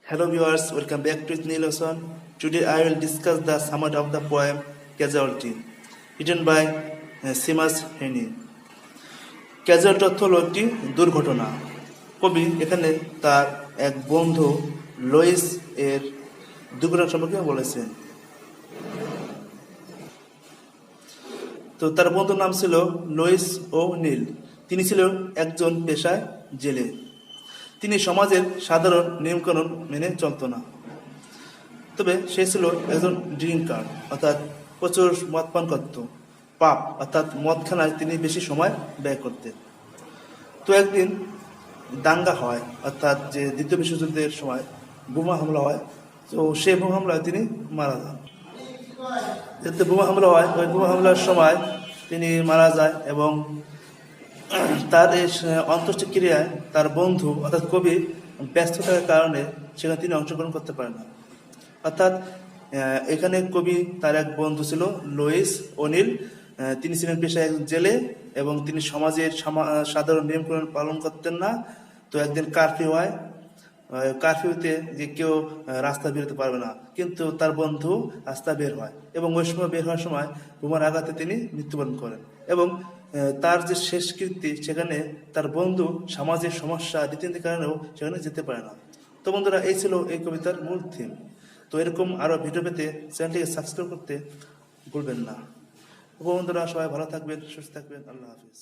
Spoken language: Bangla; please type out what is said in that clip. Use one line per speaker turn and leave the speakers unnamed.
Hello viewers, welcome back to new lesson. Today I will discuss the summary of the poem Casualty, written by Seamus heaney. Casualty অর্থ হলো একটি দুর্ঘটনা। কবি এখানে তার এক বন্ধু লুইস এর দুর্ঘটনা সম্পর্কে বলেছেন। তো তার বন্ধুর নাম ছিল লুইস ও নীল। তিনি ছিলেন একজন পেশায় জেলে। তিনি সমাজের সাধারণ নিয়মকানুন মেনে চলত না, তবে সে ছিল একজন ড্রিঙ্কার, অর্থাৎ প্রচুর মদ পান করত। পাপ অর্থাৎ মদখানায় তিনি বেশি সময় ব্যয় করতেন। তো একদিন দাঙ্গা হয়, অর্থাৎ যে দ্বিতীয় বিশ্বযুদ্ধের সময় বোমা হামলা হয়। তো সেই বোমা হামলায় তিনি মারা যান। যেহেতু বোমা হামলা হয়, ওই বোমা হামলার সময় তিনি মারা যায় এবং তার এই অন্ত্যেষ্টিক্রিয়ায় তার বন্ধু অর্থাৎ কবি ব্যস্ত থাকার কারণে সেখানে তিনি অংশগ্রহণ করতে পারেন না। অর্থাৎ এখানে কবি তার এক বন্ধু ছিল লুইস ওনিল। তিনি ছিলেন পেশায় একজন জেলে এবং তিনি সমাজের সাধারণ নিয়মকানুন পালন করতেন না। তো একদিন কারফিউ হয়, কারফিউতে যে কেউ রাস্তা বেরোতে পারবে না, কিন্তু তার বন্ধু রাস্তা বের হয় এবং ওই সময় বের হওয়ার সময় বোমার আঘাতে তিনি মৃত্যুবরণ করেন। এবং তার যে শেষ কীর্তি, সেখানে তার বন্ধু সমাজের সমস্যা রীতিনীতির কারণেও সেখানে যেতে পারে না। তো বন্ধুরা, এই ছিল এই কবিতার মূল থিম। তো এরকম আরও ভিডিও পেতে চ্যানেলটিকে সাবস্ক্রাইব করতে ভুলবেন না। বন্ধুরা, সবাই ভালো থাকবেন, সুস্থ থাকবেন। আল্লাহ হাফিজ।